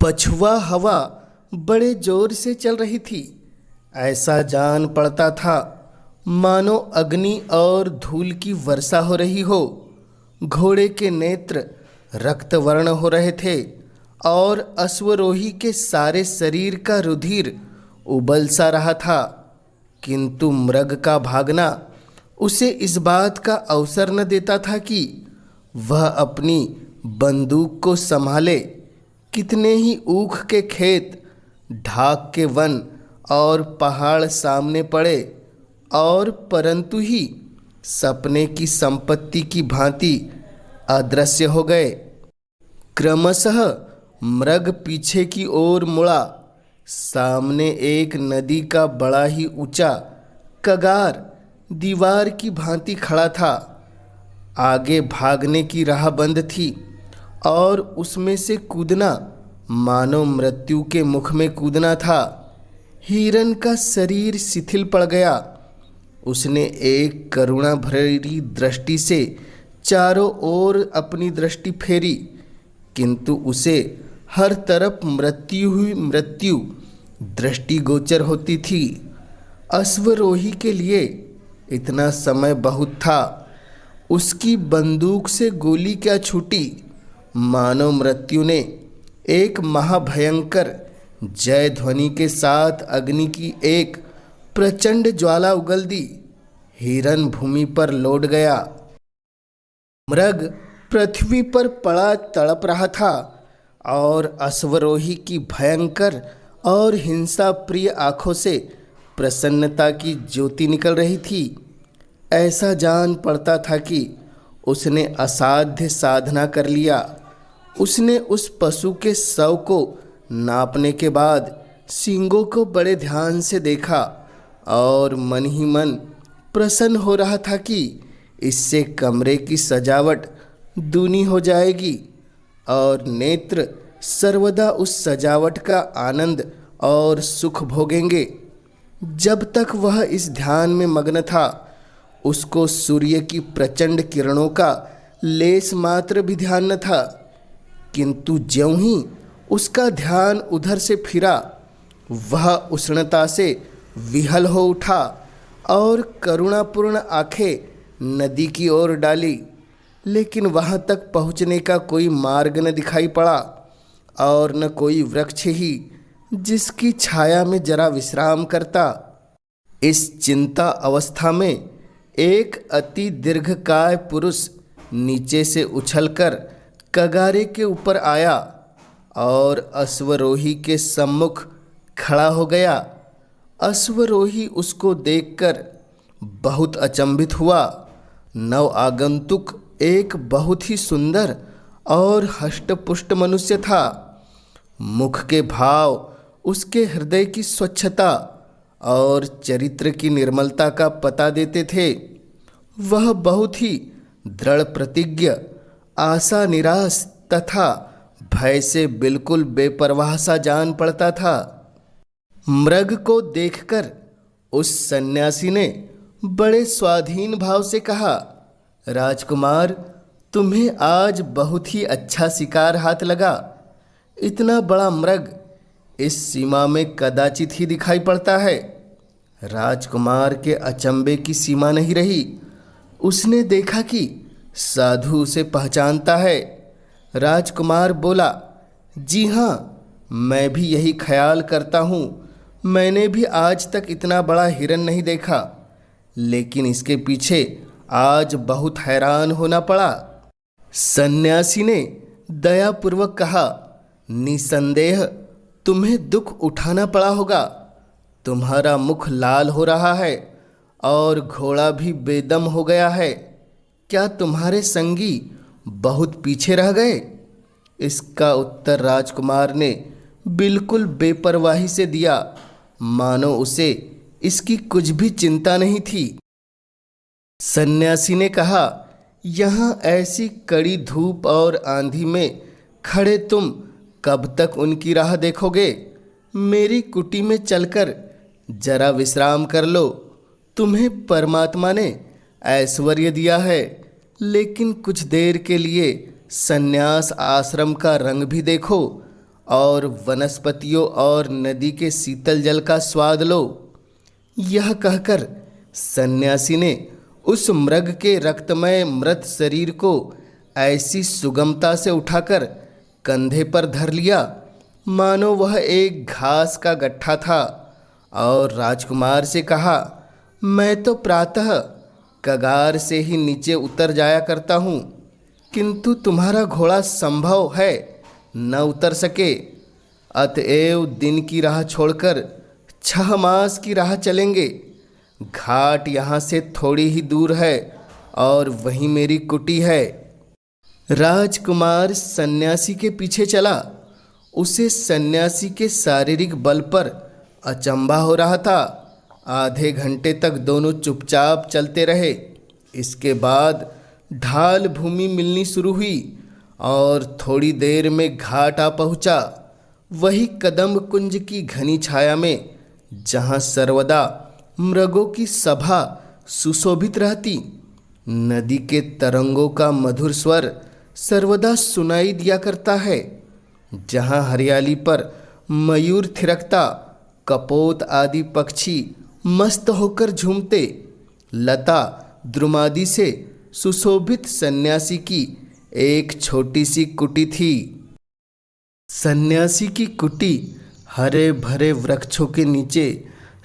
पछुआ हवा बड़े जोर से चल रही थी। ऐसा जान पड़ता था मानो अग्नि और धूल की वर्षा हो रही हो। घोड़े के नेत्र रक्तवर्ण हो रहे थे और अश्वरोही के सारे शरीर का रुधिर उबल सा रहा था, किंतु मृग का भागना उसे इस बात का अवसर न देता था कि वह अपनी बंदूक को संभाले। कितने ही ऊख के खेत, ढाक के वन और पहाड़ सामने पड़े और परंतु ही सपने की संपत्ति की भांति अदृश्य हो गए। क्रमशः मृग पीछे की ओर मुड़ा। सामने एक नदी का बड़ा ही ऊंचा कगार दीवार की भांति खड़ा था। आगे भागने की राह बंद थी और उसमें से कूदना मानो मृत्यु के मुख में कूदना था। हिरन का शरीर शिथिल पड़ गया। उसने एक करुणा भरी दृष्टि से चारों ओर अपनी दृष्टि फेरी, किंतु उसे हर तरफ मृत्यु ही मृत्यु दृष्टिगोचर होती थी। अश्वरोही के लिए इतना समय बहुत था। उसकी बंदूक से गोली क्या छूटी, मानो मृत्यु ने एक महाभयंकर जय ध्वनि के साथ अग्नि की एक प्रचंड ज्वाला उगल दी। हिरन भूमि पर लौट गया। मृग पृथ्वी पर पड़ा तड़प रहा था और अश्वरोही की भयंकर और हिंसा प्रिय आँखों से प्रसन्नता की ज्योति निकल रही थी। ऐसा जान पड़ता था कि उसने असाध्य साधना कर लिया। उसने उस पशु के शव को नापने के बाद सींगों को बड़े ध्यान से देखा और मन ही मन प्रसन्न हो रहा था कि इससे कमरे की सजावट दूनी हो जाएगी और नेत्र सर्वदा उस सजावट का आनंद और सुख भोगेंगे। जब तक वह इस ध्यान में मग्न था, उसको सूर्य की प्रचंड किरणों का लेस मात्र भी ध्यान न था, किंतु ज्यों ही उसका ध्यान उधर से फिरा, वह उष्णता से विहल हो उठा और करुणापूर्ण आंखें नदी की ओर डाली। लेकिन वहाँ तक पहुँचने का कोई मार्ग न दिखाई पड़ा और न कोई वृक्ष ही जिसकी छाया में जरा विश्राम करता। इस चिंता अवस्था में एक अति दीर्घकाय पुरुष नीचे से उछलकर कगारे के ऊपर आया और अश्वरोही के सम्मुख खड़ा हो गया। अश्वरोही उसको देखकर बहुत अचंभित हुआ। नव आगंतुक एक बहुत ही सुंदर और हष्टपुष्ट मनुष्य था। मुख के भाव उसके हृदय की स्वच्छता और चरित्र की निर्मलता का पता देते थे। वह बहुत ही दृढ़ प्रतिज्ञ, आशा निराश तथा भय से बिल्कुल बेपरवाह सा जान पड़ता था। मृग को देखकर उस सन्यासी ने बड़े स्वाधीन भाव से कहा, राजकुमार, तुम्हें आज बहुत ही अच्छा शिकार हाथ लगा। इतना बड़ा मृग इस सीमा में कदाचित ही दिखाई पड़ता है। राजकुमार के अचंभे की सीमा नहीं रही। उसने देखा कि साधु उसे पहचानता है। राजकुमार बोला, जी हाँ, मैं भी यही ख्याल करता हूँ। मैंने भी आज तक इतना बड़ा हिरन नहीं देखा, लेकिन इसके पीछे आज बहुत हैरान होना पड़ा। सन्यासी ने दयापूर्वक कहा, निसंदेह तुम्हें दुख उठाना पड़ा होगा। तुम्हारा मुख लाल हो रहा है और घोड़ा भी बेदम हो गया है। क्या तुम्हारे संगी बहुत पीछे रह गए? इसका उत्तर राजकुमार ने बिल्कुल बेपरवाही से दिया, मानो उसे इसकी कुछ भी चिंता नहीं थी। सन्यासी ने कहा, यहाँ ऐसी कड़ी धूप और आंधी में खड़े तुम कब तक उनकी राह देखोगे? मेरी कुटी में चलकर जरा विश्राम कर लो। तुम्हें परमात्मा ने ऐश्वर्य दिया है, लेकिन कुछ देर के लिए संन्यास आश्रम का रंग भी देखो और वनस्पतियों और नदी के शीतल जल का स्वाद लो। यह कहकर सन्यासी ने उस मृग के रक्तमय मृत शरीर को ऐसी सुगमता से उठाकर कंधे पर धर लिया मानो वह एक घास का गट्ठा था, और राजकुमार से कहा, मैं तो प्रातः कगार से ही नीचे उतर जाया करता हूँ, किंतु तुम्हारा घोड़ा संभव है न उतर सके, अतएव दिन की राह छोड़कर 6 मास की राह चलेंगे। घाट यहाँ से थोड़ी ही दूर है और वहीं मेरी कुटी है। राजकुमार सन्यासी के पीछे चला। उसे सन्यासी के शारीरिक बल पर अचंभा हो रहा था। आधे घंटे तक दोनों चुपचाप चलते रहे। इसके बाद ढाल भूमि मिलनी शुरू हुई और थोड़ी देर में घाट आ पहुंचा। वही कदम कुंज की घनी छाया में जहां सर्वदा मृगों की सभा सुशोभित रहती। नदी के तरंगों का मधुर स्वर सर्वदा सुनाई दिया करता है। जहां हरियाली पर मयूर थिरकता, कपोत आदि पक्षी मस्त होकर झूमते, लता द्रुमादि से सुशोभित सन्यासी की एक छोटी सी कुटी थी। सन्यासी की कुटी हरे भरे वृक्षों के नीचे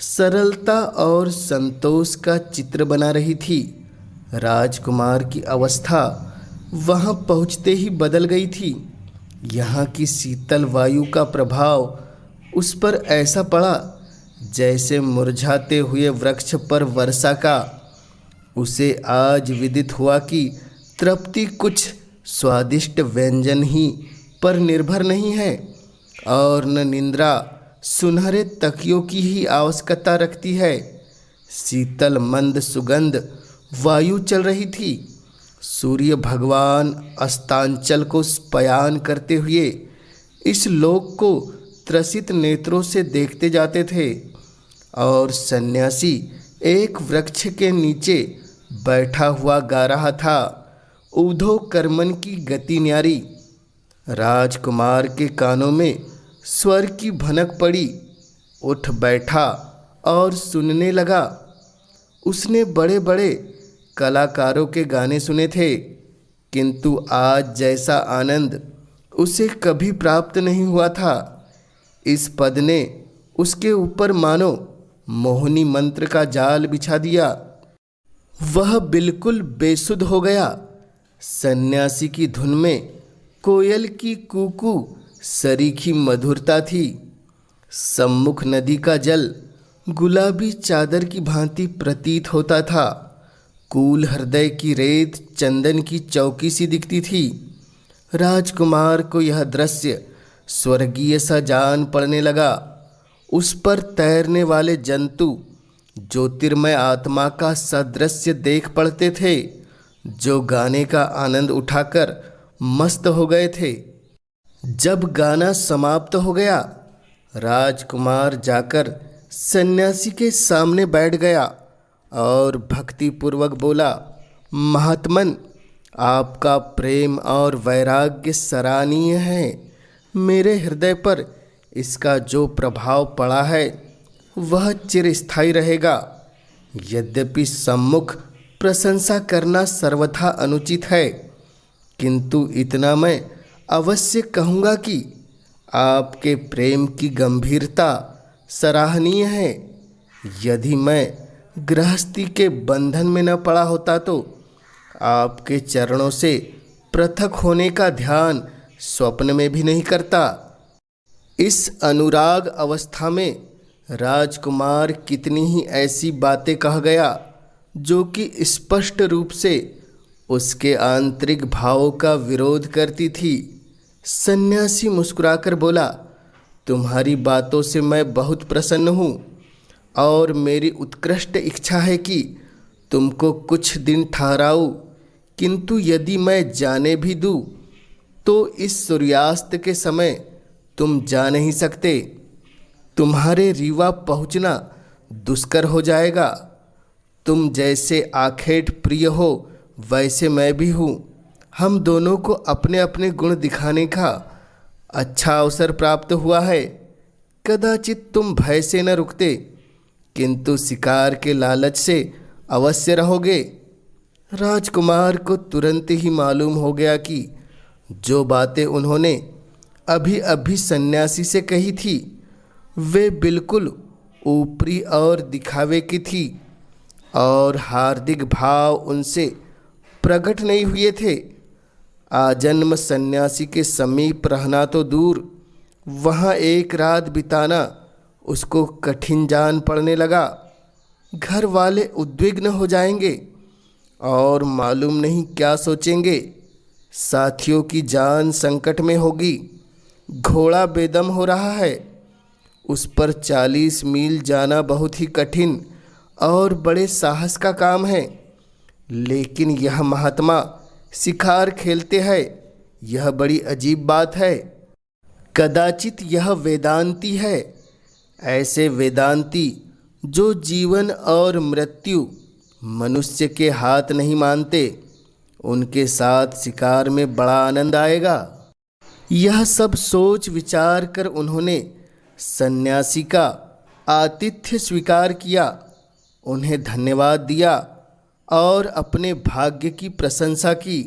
सरलता और संतोष का चित्र बना रही थी। राजकुमार की अवस्था वहां पहुंचते ही बदल गई थी। यहाँ की शीतल वायु का प्रभाव उस पर ऐसा पड़ा जैसे मुरझाते हुए वृक्ष पर वर्षा का। उसे आज विदित हुआ कि तृप्ति कुछ स्वादिष्ट व्यंजन ही पर निर्भर नहीं है और न निंद्रा सुनहरे तकियों की ही आवश्यकता रखती है। शीतल मंद सुगंध वायु चल रही थी। सूर्य भगवान अस्तांचल को स्पयान करते हुए इस लोक को त्रसित नेत्रों से देखते जाते थे और सन्यासी एक वृक्ष के नीचे बैठा हुआ गा रहा था, ऊधो कर्मन की गति न्यारी। राजकुमार के कानों में स्वर की भनक पड़ी। उठ बैठा और सुनने लगा। उसने बड़े बड़े कलाकारों के गाने सुने थे, किंतु आज जैसा आनंद उसे कभी प्राप्त नहीं हुआ था। इस पद ने उसके ऊपर मानो मोहिनी मंत्र का जाल बिछा दिया। वह बिल्कुल बेसुध हो गया। सन्यासी की धुन में कोयल की कूकू सरीखी मधुरता थी। सम्मुख नदी का जल गुलाबी चादर की भांति प्रतीत होता था। कूल हृदय की रेत चंदन की चौकी सी दिखती थी। राजकुमार को यह दृश्य स्वर्गीय सा जान पड़ने लगा। उस पर तैरने वाले जंतु ज्योतिर्मय आत्मा का सदृश्य देख पड़ते थे, जो गाने का आनंद उठाकर मस्त हो गए थे। जब गाना समाप्त हो गया, राजकुमार जाकर सन्यासी के सामने बैठ गया और भक्तिपूर्वक बोला, महात्मन, आपका प्रेम और वैराग्य सराहनीय है। मेरे हृदय पर इसका जो प्रभाव पड़ा है वह चिरस्थायी रहेगा। यद्यपि सम्मुख प्रशंसा करना सर्वथा अनुचित है, किंतु इतना मैं अवश्य कहूँगा कि आपके प्रेम की गंभीरता सराहनीय है। यदि मैं गृहस्थी के बंधन में न पड़ा होता तो आपके चरणों से पृथक होने का ध्यान स्वप्न में भी नहीं करता। इस अनुराग अवस्था में राजकुमार कितनी ही ऐसी बातें कह गया जो कि स्पष्ट रूप से उसके आंतरिक भावों का विरोध करती थी। सन्यासी मुस्कुराकर बोला, तुम्हारी बातों से मैं बहुत प्रसन्न हूँ और मेरी उत्कृष्ट इच्छा है कि तुमको कुछ दिन ठहराऊँ, किंतु यदि मैं जाने भी दूँ तो इस सूर्यास्त के समय तुम जा नहीं सकते। तुम्हारे रीवा पहुँचना दुष्कर हो जाएगा। तुम जैसे आखेट प्रिय हो वैसे मैं भी हूँ। हम दोनों को अपने अपने गुण दिखाने का अच्छा अवसर प्राप्त हुआ है। कदाचित तुम भय से न रुकते, किंतु शिकार के लालच से अवश्य रहोगे। राजकुमार को तुरंत ही मालूम हो गया कि जो बातें उन्होंने अभी अभी सन्यासी से कही थी वे बिल्कुल ऊपरी और दिखावे की थी और हार्दिक भाव उनसे प्रकट नहीं हुए थे। आजन्म सन्यासी के समीप रहना तो दूर, वहाँ एक रात बिताना उसको कठिन जान पड़ने लगा। घर वाले उद्विग्न हो जाएंगे और मालूम नहीं क्या सोचेंगे। साथियों की जान संकट में होगी। घोड़ा बेदम हो रहा है, उस पर 40 मील जाना बहुत ही कठिन और बड़े साहस का काम है। लेकिन यह महात्मा शिकार खेलते हैं, यह बड़ी अजीब बात है। कदाचित यह वेदांती है, ऐसे वेदांती जो जीवन और मृत्यु मनुष्य के हाथ नहीं मानते। उनके साथ शिकार में बड़ा आनंद आएगा। यह सब सोच विचार कर उन्होंने सन्यासी का आतिथ्य स्वीकार किया, उन्हें धन्यवाद दिया और अपने भाग्य की प्रशंसा की,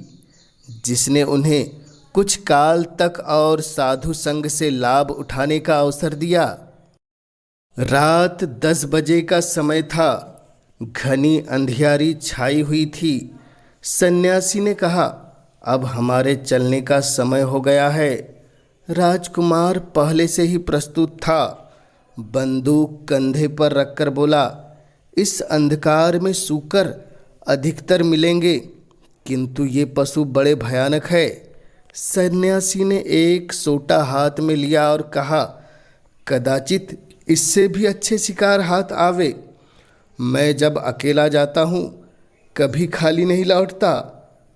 जिसने उन्हें कुछ काल तक और साधु संग से लाभ उठाने का अवसर दिया। रात 10 बजे का समय था। घनी अंधियारी छाई हुई थी। सन्यासी ने कहा, अब हमारे चलने का समय हो गया है। राजकुमार पहले से ही प्रस्तुत था। बंदूक कंधे पर रखकर बोला, इस अंधकार में सूकर अधिकतर मिलेंगे, किंतु ये पशु बड़े भयानक है। सन्यासी ने एक सोटा हाथ में लिया और कहा, कदाचित इससे भी अच्छे शिकार हाथ आवे। मैं जब अकेला जाता हूँ कभी खाली नहीं लौटता।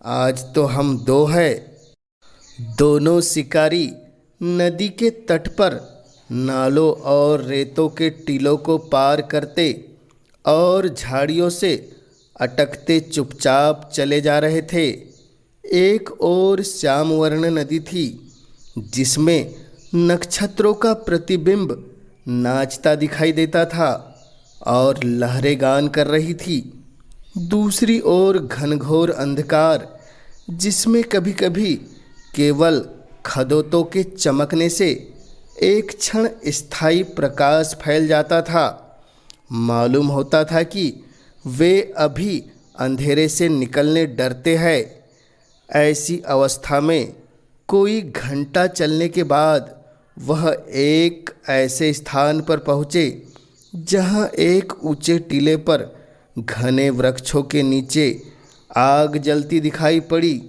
आज तो हम 2 हैं। दोनों शिकारी नदी के तट पर नालों और रेतों के टीलों को पार करते और झाड़ियों से अटकते चुपचाप चले जा रहे थे। एक ओर श्यामवर्ण नदी थी, जिसमें नक्षत्रों का प्रतिबिंब नाचता दिखाई देता था और लहरें गान कर रही थी। दूसरी ओर घनघोर अंधकार, जिसमें कभी कभी केवल खदोतों के चमकने से एक क्षण स्थायी प्रकाश फैल जाता था। मालूम होता था कि वे अभी अंधेरे से निकलने डरते हैं। ऐसी अवस्था में कोई घंटा चलने के बाद वह एक ऐसे स्थान पर पहुँचे जहाँ एक ऊंचे टीले पर घने वृक्षों के नीचे आग जलती दिखाई पड़ी।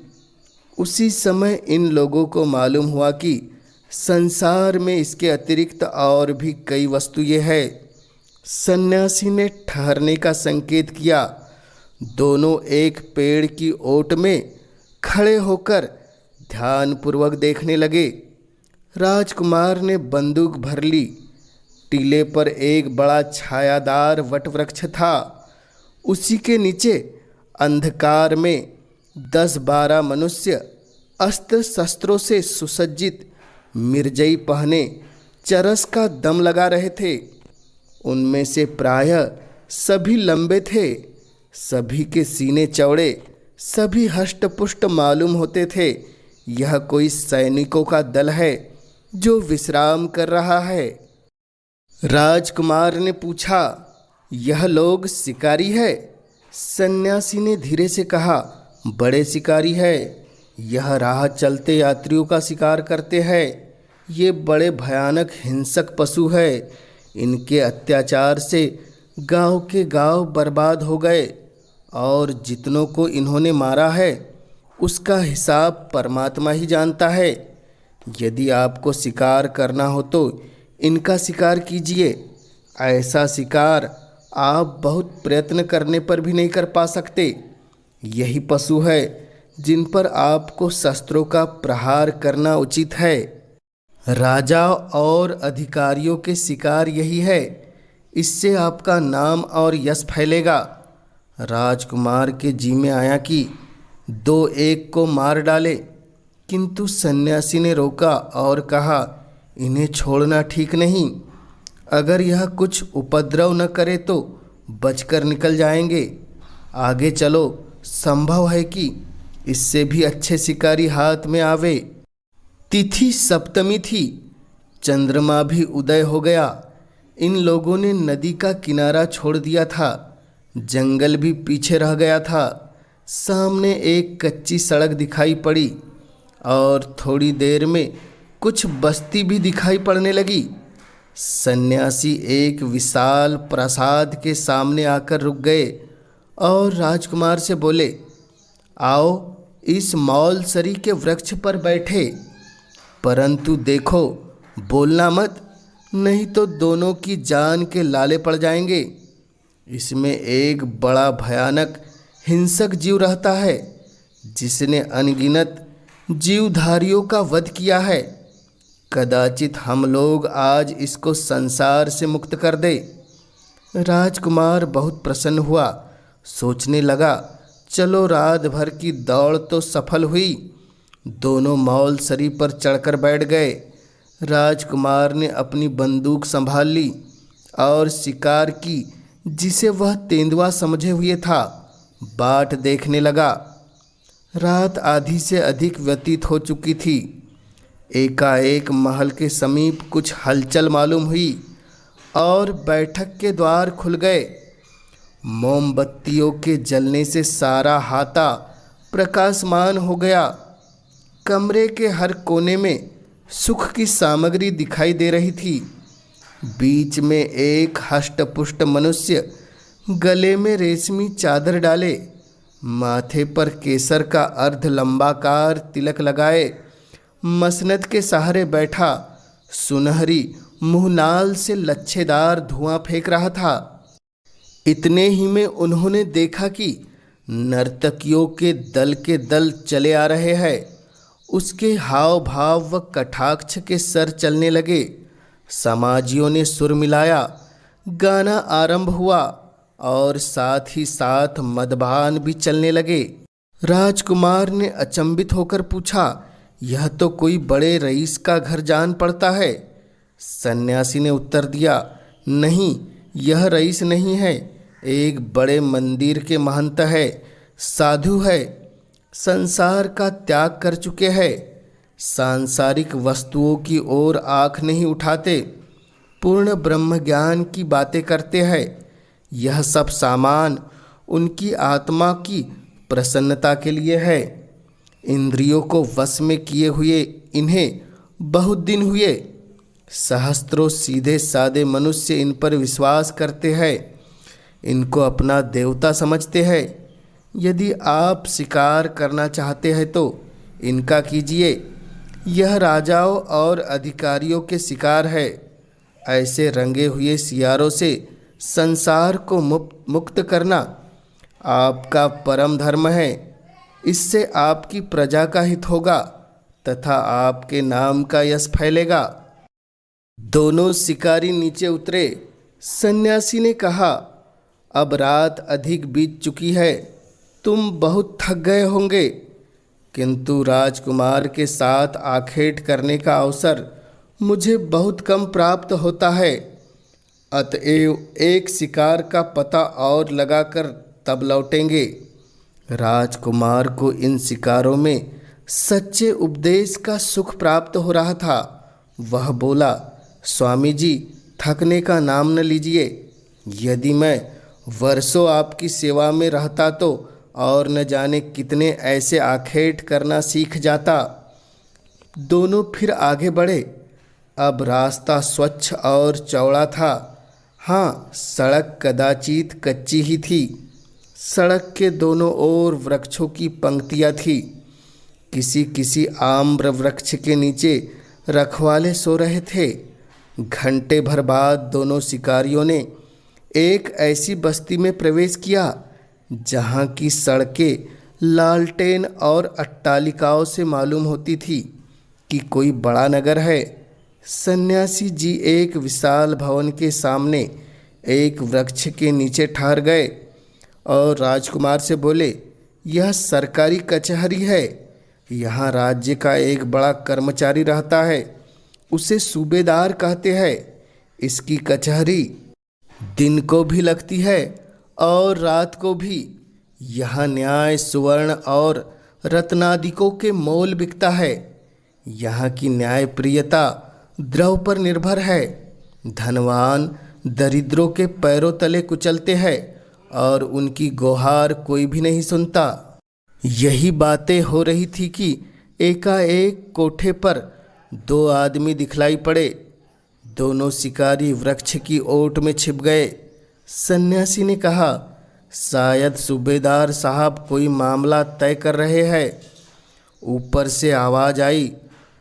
उसी समय इन लोगों को मालूम हुआ कि संसार में इसके अतिरिक्त और भी कई वस्तुएं हैं। सन्यासी ने ठहरने का संकेत किया। दोनों एक पेड़ की ओट में खड़े होकर ध्यानपूर्वक देखने लगे। राजकुमार ने बंदूक भर ली। टीले पर एक बड़ा छायादार वटवृक्ष था। उसी के नीचे अंधकार में 10-12 मनुष्य अस्त्र शस्त्रों से सुसज्जित मिर्जई पहने चरस का दम लगा रहे थे। उनमें से प्रायः सभी लंबे थे, सभी के सीने चौड़े, सभी हष्टपुष्ट मालूम होते थे। यह कोई सैनिकों का दल है जो विश्राम कर रहा है। राजकुमार ने पूछा, यह लोग शिकारी है? सन्यासी ने धीरे से कहा, बड़े शिकारी है। यह राह चलते यात्रियों का शिकार करते हैं। ये बड़े भयानक हिंसक पशु है। इनके अत्याचार से गांव के गांव बर्बाद हो गए और जितनों को इन्होंने मारा है उसका हिसाब परमात्मा ही जानता है। यदि आपको शिकार करना हो तो इनका शिकार कीजिए। ऐसा शिकार आप बहुत प्रयत्न करने पर भी नहीं कर पा सकते। यही पशु है जिन पर आपको शस्त्रों का प्रहार करना उचित है। राजा और अधिकारियों के शिकार यही है। इससे आपका नाम और यश फैलेगा। राजकुमार के जी में आया कि 2 एक को मार डाले, किंतु सन्यासी ने रोका और कहा, इन्हें छोड़ना ठीक नहीं। अगर यह कुछ उपद्रव न करे तो बचकर निकल जाएंगे। आगे चलो, संभव है कि इससे भी अच्छे शिकारी हाथ में आवे। तिथि सप्तमी थी, चंद्रमा भी उदय हो गया। इन लोगों ने नदी का किनारा छोड़ दिया था, जंगल भी पीछे रह गया था। सामने एक कच्ची सड़क दिखाई पड़ी और थोड़ी देर में कुछ बस्ती भी दिखाई पड़ने लगी। सन्यासी एक विशाल प्रासाद के सामने आकर रुक गए और राजकुमार से बोले, आओ इस मौलसरी के वृक्ष पर बैठे, परंतु देखो बोलना मत, नहीं तो दोनों की जान के लाले पड़ जाएंगे। इसमें एक बड़ा भयानक हिंसक जीव रहता है, जिसने अनगिनत जीवधारियों का वध किया है। कदाचित हम लोग आज इसको संसार से मुक्त कर दे। राजकुमार बहुत प्रसन्न हुआ, सोचने लगा, चलो रात भर की दौड़ तो सफल हुई। दोनों मौलसरी पर चढ़कर बैठ गए। राजकुमार ने अपनी बंदूक संभाल ली और शिकार की, जिसे वह तेंदुआ समझे हुए था, बाट देखने लगा। रात आधी से अधिक व्यतीत हो चुकी थी। एकाएक महल के समीप कुछ हलचल मालूम हुई और बैठक के द्वार खुल गए। मोमबत्तियों के जलने से सारा हाता प्रकाशमान हो गया। कमरे के हर कोने में सुख की सामग्री दिखाई दे रही थी। बीच में एक हष्टपुष्ट मनुष्य गले में रेशमी चादर डाले, माथे पर केसर का अर्ध लंबाकार तिलक लगाए, मसनद के सहारे बैठा, सुनहरी मुहनाल से लच्छेदार धुआं फेंक रहा था। इतने ही में उन्होंने देखा कि नर्तकियों के दल चले आ रहे हैं। उसके हाव भाव व कटाक्ष के सर चलने लगे। समाजियों ने सुर मिलाया, गाना आरंभ हुआ और साथ ही साथ मदभान भी चलने लगे। राजकुमार ने अचंभित होकर पूछा, यह तो कोई बड़े रईस का घर जान पड़ता है। सन्यासी ने उत्तर दिया, नहीं, यह रईस नहीं है, एक बड़े मंदिर के महंत है, साधु है, संसार का त्याग कर चुके हैं, सांसारिक वस्तुओं की ओर आँख नहीं उठाते, पूर्ण ब्रह्म ज्ञान की बातें करते हैं। यह सब सामान उनकी आत्मा की प्रसन्नता के लिए है। इंद्रियों को वश में किए हुए इन्हें बहुत दिन हुए। सहस्त्रों सीधे सादे मनुष्य इन पर विश्वास करते हैं, इनको अपना देवता समझते हैं। यदि आप शिकार करना चाहते हैं तो इनका कीजिए। यह राजाओं और अधिकारियों के शिकार है। ऐसे रंगे हुए सियारों से संसार को मुक्त करना आपका परम धर्म है। इससे आपकी प्रजा का हित होगा तथा आपके नाम का यश फैलेगा। दोनों शिकारी नीचे उतरे। सन्यासी ने कहा, अब रात अधिक बीत चुकी है, तुम बहुत थक गए होंगे, किंतु राजकुमार के साथ आखेट करने का अवसर मुझे बहुत कम प्राप्त होता है। अतएव एक शिकार का पता और लगाकर तब लौटेंगे। राजकुमार को इन शिकारों में सच्चे उपदेश का सुख प्राप्त हो रहा था। वह बोला, स्वामी जी, थकने का नाम न लीजिए। यदि मैं वर्षों आपकी सेवा में रहता तो और न जाने कितने ऐसे आखेट करना सीख जाता। दोनों फिर आगे बढ़े। अब रास्ता स्वच्छ और चौड़ा था। हाँ, सड़क कदाचित कच्ची ही थी। सड़क के दोनों ओर वृक्षों की पंक्तियाँ थी। किसी किसी आम्र वृक्ष के नीचे रखवाले सो रहे थे। घंटे भर बाद दोनों शिकारियों ने एक ऐसी बस्ती में प्रवेश किया जहाँ की सड़कें लालटेन और अट्टालिकाओं से मालूम होती थी कि कोई बड़ा नगर है। सन्यासी जी एक विशाल भवन के सामने एक वृक्ष के नीचे ठहर गए और राजकुमार से बोले, यह सरकारी कचहरी है यहाँ राज्य का एक बड़ा कर्मचारी रहता है, उसे सूबेदार कहते हैं। इसकी कचहरी दिन को भी लगती है और रात को भी। यहाँ न्याय सुवर्ण और रत्नादिकों के मोल बिकता है। यहाँ की न्यायप्रियता द्रव पर निर्भर है। धनवान दरिद्रों के पैरों तले कुचलते हैं और उनकी गुहार कोई भी नहीं सुनता। यही बातें हो रही थी कि एकाएक कोठे पर दो आदमी दिखलाई पड़े। दोनों शिकारी वृक्ष की ओट में छिप गए। सन्यासी ने कहा, शायद सूबेदार साहब कोई मामला तय कर रहे हैं। ऊपर से आवाज़ आई,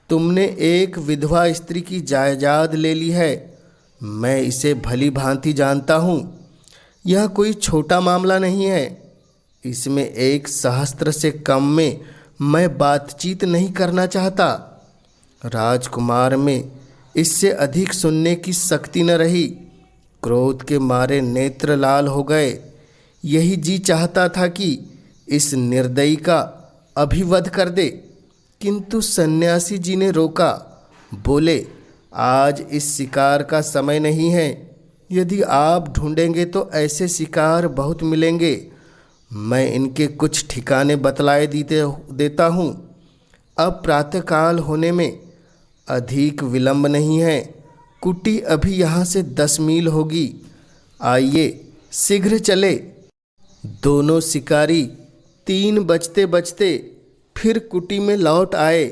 तुमने एक विधवा स्त्री की जायदाद ले ली है। मैं इसे भली भांति जानता हूँ। यह कोई छोटा मामला नहीं है। इसमें 1 सहस्त्र से कम में मैं बातचीत नहीं करना चाहता। राजकुमार में इससे अधिक सुनने की शक्ति न रही। क्रोध के मारे नेत्र लाल हो गए। यही जी चाहता था कि इस निर्दयी का अभिवध कर दे, किंतु सन्यासी जी ने रोका। बोले, आज इस शिकार का समय नहीं है। यदि आप ढूंढेंगे तो ऐसे शिकार बहुत मिलेंगे। मैं इनके कुछ ठिकाने बतलाए देता हूँ। अब प्रातःकाल होने में अधिक विलंब नहीं है। कुटी अभी यहाँ से 10 मील होगी। आइए शीघ्र चले। दोनों शिकारी 3 बजते बजते फिर कुटी में लौट आए।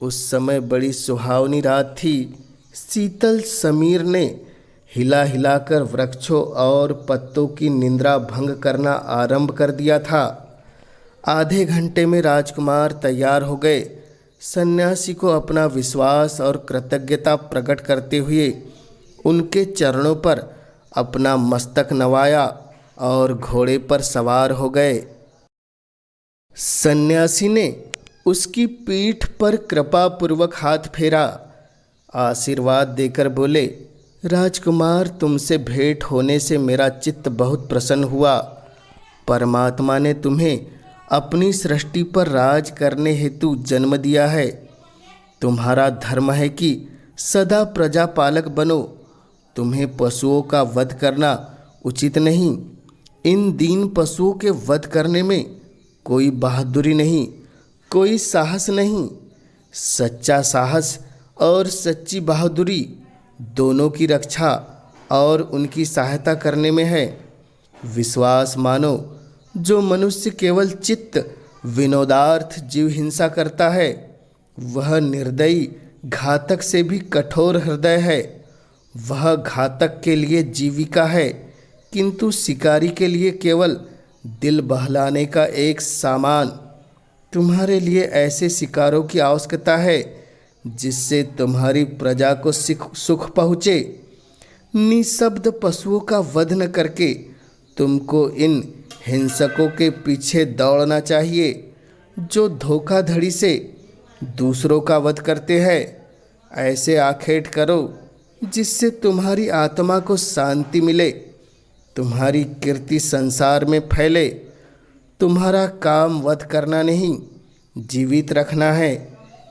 उस समय बड़ी सुहावनी रात थी। शीतल समीर ने हिला हिलाकर वृक्षों और पत्तों की निंद्रा भंग करना आरंभ कर दिया था। आधे घंटे में राजकुमार तैयार हो गए। सन्यासी को अपना विश्वास और कृतज्ञता प्रकट करते हुए उनके चरणों पर अपना मस्तक नवाया और घोड़े पर सवार हो गए। सन्यासी ने उसकी पीठ पर कृपापूर्वक हाथ फेरा। आशीर्वाद देकर बोले, राजकुमार, तुमसे भेंट होने से मेरा चित्त बहुत प्रसन्न हुआ। परमात्मा ने तुम्हें अपनी सृष्टि पर राज करने हेतु जन्म दिया है। तुम्हारा धर्म है कि सदा प्रजापालक बनो। तुम्हें पशुओं का वध करना उचित नहीं। इन दीन पशुओं के वध करने में कोई बहादुरी नहीं, कोई साहस नहीं। सच्चा साहस और सच्ची बहादुरी दोनों की रक्षा और उनकी सहायता करने में है। विश्वास मानो, जो मनुष्य केवल चित्त विनोदार्थ जीव हिंसा करता है, वह निर्दयी घातक से भी कठोर हृदय है। वह घातक के लिए जीविका है, किंतु शिकारी के लिए केवल दिल बहलाने का एक सामान। तुम्हारे लिए ऐसे शिकारों की आवश्यकता है जिससे तुम्हारी प्रजा को सुख पहुँचे। निशब्द पशुओं का वध न करके तुमको इन हिंसकों के पीछे दौड़ना चाहिए, जो धोखाधड़ी से दूसरों का वध करते हैं। ऐसे आखेट करो जिससे तुम्हारी आत्मा को शांति मिले, तुम्हारी कीर्ति संसार में फैले। तुम्हारा काम वध करना नहीं, जीवित रखना है।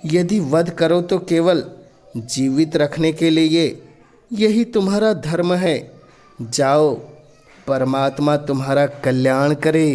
यदि वध करो तो केवल जीवित रखने के लिए। यही तुम्हारा धर्म है। जाओ, परमात्मा तुम्हारा कल्याण करे।